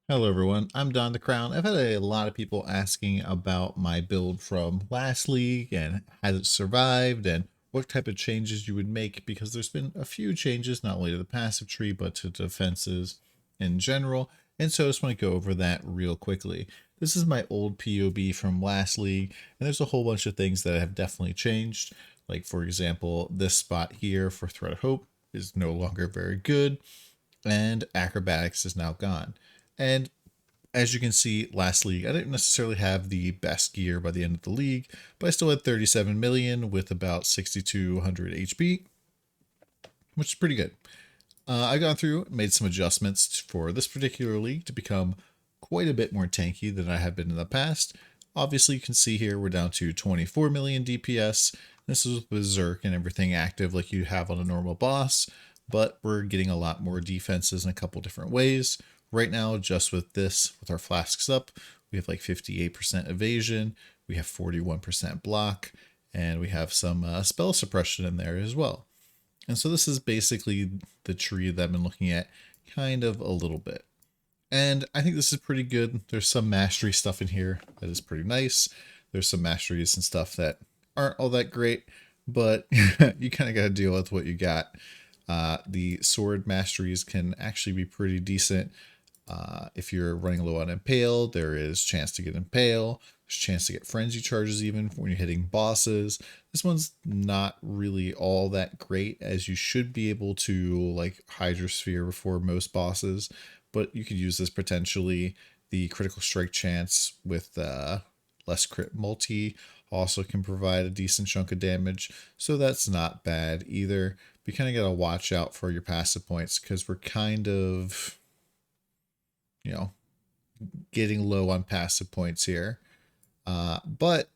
Hello everyone, I'm DonTheCrown. I've had a lot of people asking about my build from last league and has it survived and what type of changes you would make because there's been a few changes not only to the passive tree but to defenses in general, and so I just want to go over that real quickly. This is my old POB from last league and there's a whole bunch of things that have definitely changed, like for example this spot here for Threat of Hope is no longer very good and acrobatics is now gone. And as you can see, last league, I didn't necessarily have the best gear by the end of the league, but I still had 37 million with about 6,200 HP, which is pretty good. I've gone through, made some adjustments for this particular league to become quite a bit more tanky than I have been in the past. Obviously, you can see here we're down to 24 million DPS. This is with Berserk and everything active like you have on a normal boss, but we're getting a lot more defenses in a couple different ways. Right now, just with this, with our flasks up, we have like 58% evasion, we have 41% block, and we have some spell suppression in there as well. And so this is basically the tree that I've been looking at kind of a little bit. And I think this is pretty good. There's some mastery stuff in here that is pretty nice. There's some masteries and stuff that aren't all that great, but you kind of got to deal with what you got. The sword masteries can actually be pretty decent. If you're running low on Impale, there is chance to get Impale. There's chance to get Frenzy charges even when you're hitting bosses. This one's not really all that great, as you should be able to like Hydrosphere before most bosses, but you could use this potentially. The critical strike chance with less crit multi also can provide a decent chunk of damage, so that's not bad either. But you kind of got to watch out for your passive points because we're kind of, you know, getting low on passive points here. But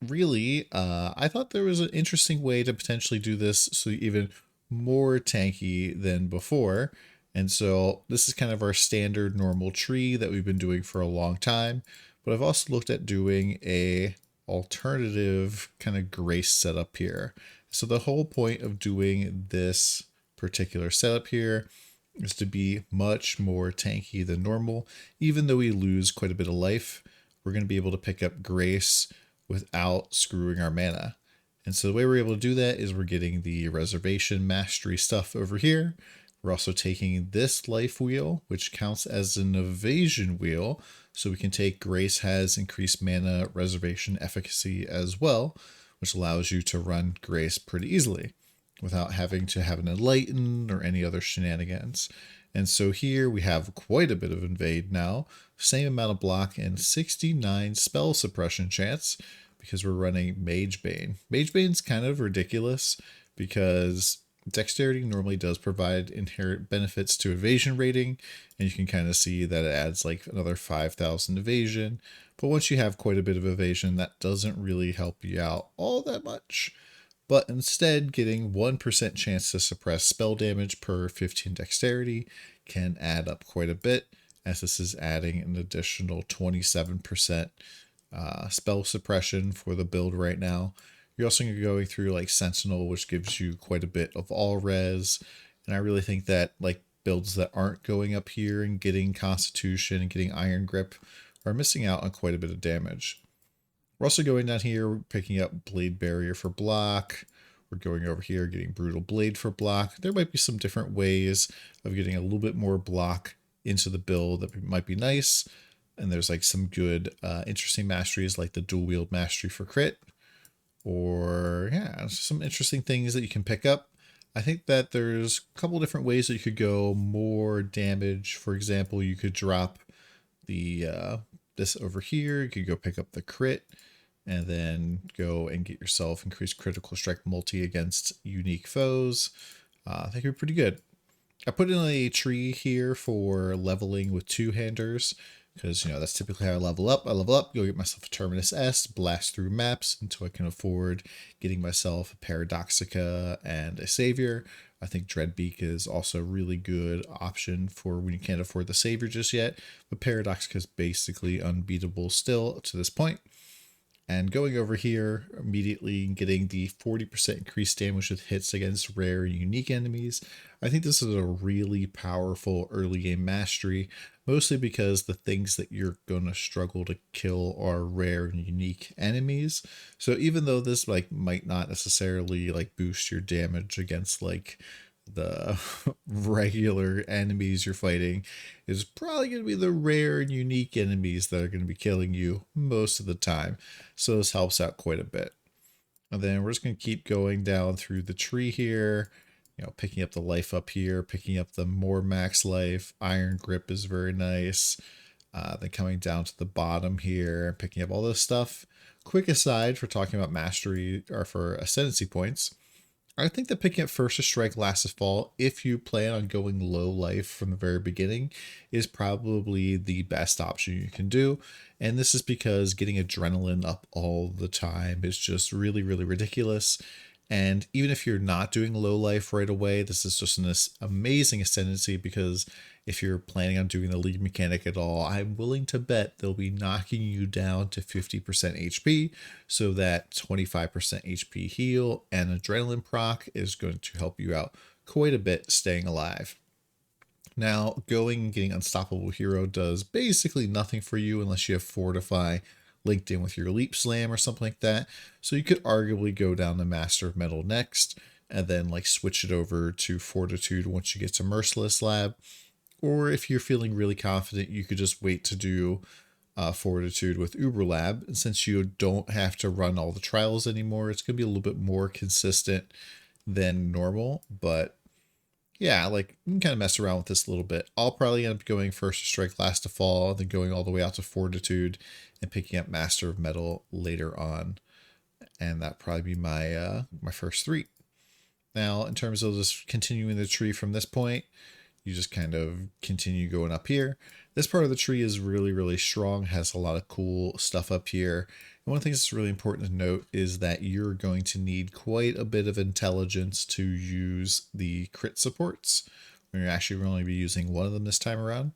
really, I thought there was an interesting way to potentially do this so even more tanky than before. And so this is kind of our standard normal tree that we've been doing for a long time. But I've also looked at doing a alternative kind of grace setup here. So the whole point of doing this particular setup here is to be much more tanky than normal. Even though we lose quite a bit of life, we're going to be able to pick up grace without screwing our mana. And so the way we're able to do that is we're getting the reservation mastery stuff over here. We're also taking this life wheel, which counts as an evasion wheel. So we can take Grace has increased mana reservation efficacy as well, which allows you to run Grace pretty easily without having to have an enlighten or any other shenanigans. And so here we have quite a bit of invade now, same amount of block and 69 spell suppression chance because we're running Mage Bane. Mage Bane's kind of ridiculous because dexterity normally does provide inherent benefits to evasion rating, and you can kind of see that it adds like another 5,000 evasion. But once you have quite a bit of evasion, that doesn't really help you out all that much. But instead, getting 1% chance to suppress spell damage per 15 dexterity can add up quite a bit, as this is adding an additional 27% spell suppression for the build right now. You're also going to be going through like Sentinel, which gives you quite a bit of all res. And I really think that like builds that aren't going up here and getting Constitution and getting Iron Grip are missing out on quite a bit of damage. We're also going down here, we're picking up Blade Barrier for block. We're going over here, getting Brutal Blade for block. There might be some different ways of getting a little bit more block into the build that might be nice. And there's like some good, interesting masteries like the Dual Wield Mastery for crit. Or, yeah, some interesting things that you can pick up. I think that there's a couple different ways that you could go more damage. For example, you could drop the this over here. You could go pick up the crit and then go and get yourself increased critical strike multi against unique foes. I think it'd be pretty good. I put in a tree here for leveling with two-handers because, you know, that's typically how I level up. I level up, go get myself a Terminus S, blast through maps until I can afford getting myself a Paradoxica and a Savior. I think Dreadbeak is also a really good option for when you can't afford the Savior just yet, but Paradoxica is basically unbeatable still to this point. And going over here, immediately getting the 40% increased damage with hits against rare and unique enemies. I think this is a really powerful early game mastery, mostly because the things that you're going to struggle to kill are rare and unique enemies. So even though this like might not necessarily like boost your damage against like the regular enemies you're fighting, is probably going to be the rare and unique enemies that are going to be killing you most of the time. So this helps out quite a bit. And then we're just going to keep going down through the tree here, picking up the life up here, picking up the more max life. Iron grip is very nice. Then coming down to the bottom here, picking up all this stuff. Quick aside for talking about mastery or for ascendancy points. I think that picking up First to Strike, Last to Fall, if you plan on going low life from the very beginning, is probably the best option you can do. And this is because getting adrenaline up all the time is just really, really ridiculous. And even if you're not doing low life right away, this is just an amazing ascendancy because if you're planning on doing the lead mechanic at all, I'm willing to bet they'll be knocking you down to 50% HP so that 25% HP heal and adrenaline proc is going to help you out quite a bit staying alive. Now, going and getting Unstoppable Hero does basically nothing for you unless you have Fortify linked in with your Leap Slam or something like that. So you could arguably go down to Master of Metal next and then like switch it over to Fortitude once you get to Merciless Lab. Or if you're feeling really confident, you could just wait to do Fortitude with Uber Lab. And since you don't have to run all the trials anymore, it's going to be a little bit more consistent than normal. But yeah, like you can kind of mess around with this a little bit. I'll probably end up going First to Strike, Last to Fall, then going all the way out to Fortitude and picking up Master of Metal later on. And that probably be my my first three. Now, in terms of just continuing the tree from this point, you just kind of continue going up here. This part of the tree is really, really strong, has a lot of cool stuff up here. And one of the things that's really important to note is that you're going to need quite a bit of intelligence to use the crit supports. You're actually going to be using one of them this time around.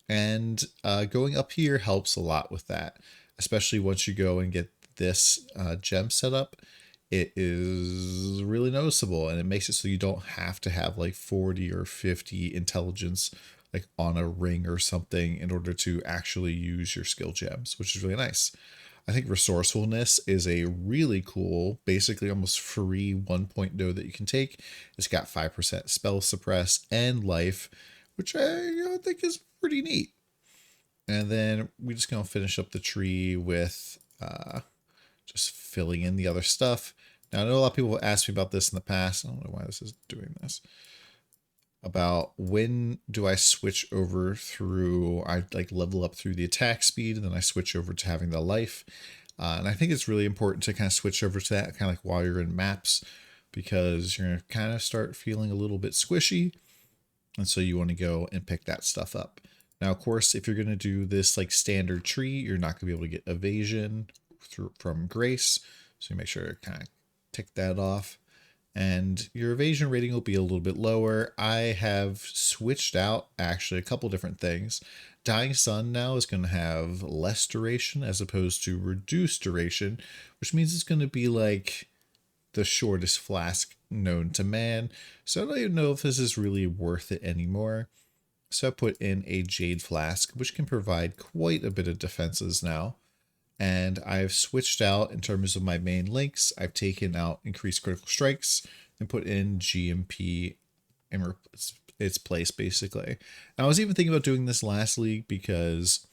And going up here helps a lot with that, especially once you go and get this gem set up. It is really noticeable and it makes it so you don't have to have like 40 or 50 intelligence like on a ring or something in order to actually use your skill gems, which is really nice. I think resourcefulness is a really cool, basically almost free 1.0 that you can take. It's got 5% spell suppress and life, which I think is pretty neat. And then we just gonna finish up the tree with just filling in the other stuff. Now, I know a lot of people have asked me about this in the past. I don't know why this is doing this. About when do I switch over through, I like level up through the attack speed and then I switch over to having the life. And I think it's really important to kind of switch over to that kind of like while you're in maps because you're going to kind of start feeling a little bit squishy. And so you want to go and pick that stuff up. Now, of course, if you're going to do this like standard tree, you're not going to be able to get evasion from Grace. So you make sure to kind of tick that off. And your evasion rating will be a little bit lower. I have switched out actually a couple different things. Dying Sun now is going to have less duration as opposed to reduced duration, which means it's going to be like the shortest flask known to man. So I don't even know if this is really worth it anymore. So I put in a Jade Flask, which can provide quite a bit of defenses now. And I've switched out in terms of my main links. I've taken out increased critical strikes and put in GMP in its place, basically. And I was even thinking about doing this last league because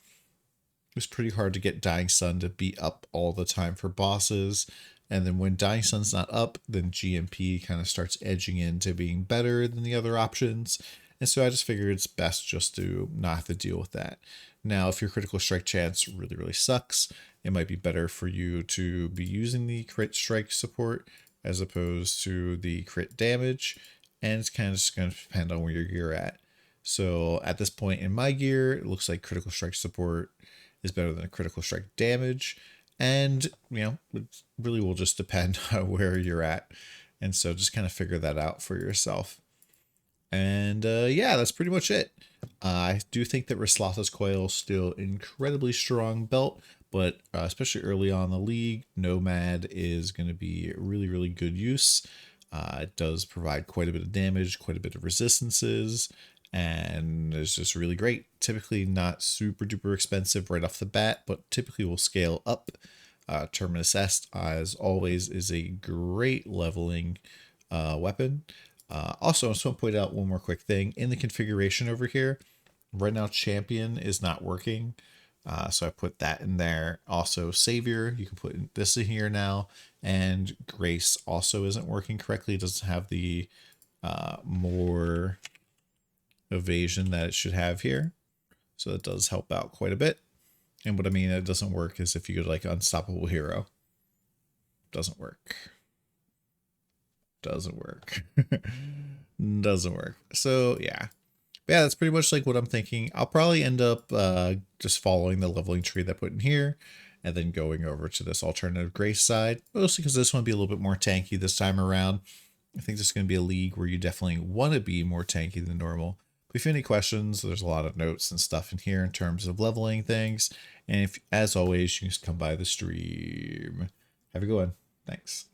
it was pretty hard to get Dying Sun to be up all the time for bosses. And then when Dying Sun's not up, then GMP kind of starts edging into being better than the other options. And so I just figured it's best just to not have to deal with that. Now, if your critical strike chance really, really sucks, it might be better for you to be using the crit strike support as opposed to the crit damage. And it's kind of just going to depend on where your gear at. So at this point in my gear, it looks like critical strike support is better than a critical strike damage. And, it really will just depend on where you're at. And so just kind of figure that out for yourself. And yeah, that's pretty much it. I do think that Raslata's Coil is still incredibly strong belt, but especially early on in the league, Nomad is going to be really, really good use. It does provide quite a bit of damage, quite a bit of resistances, and it's just really great. Typically not super duper expensive right off the bat, but typically will scale up. Terminus Est, as always, is a great leveling weapon. Also, I just want to point out one more quick thing. In the configuration over here, right now Champion is not working. So I put that in there. Also, Savior, you can put this in here now. And Grace also isn't working correctly. It doesn't have the more evasion that it should have here. So that does help out quite a bit. And what I mean it doesn't work is if you go like Unstoppable Hero. Doesn't work. Doesn't work. Doesn't work. So yeah. But yeah, that's pretty much like what I'm thinking. I'll probably end up just following the leveling tree that I put in here and then going over to this alternative Grace side, mostly because this one will be a little bit more tanky this time around. I think this is going to be a league where you definitely want to be more tanky than normal. But if you have any questions, there's a lot of notes and stuff in here in terms of leveling things. And if, as always, you can just come by the stream. Have a good one. Thanks.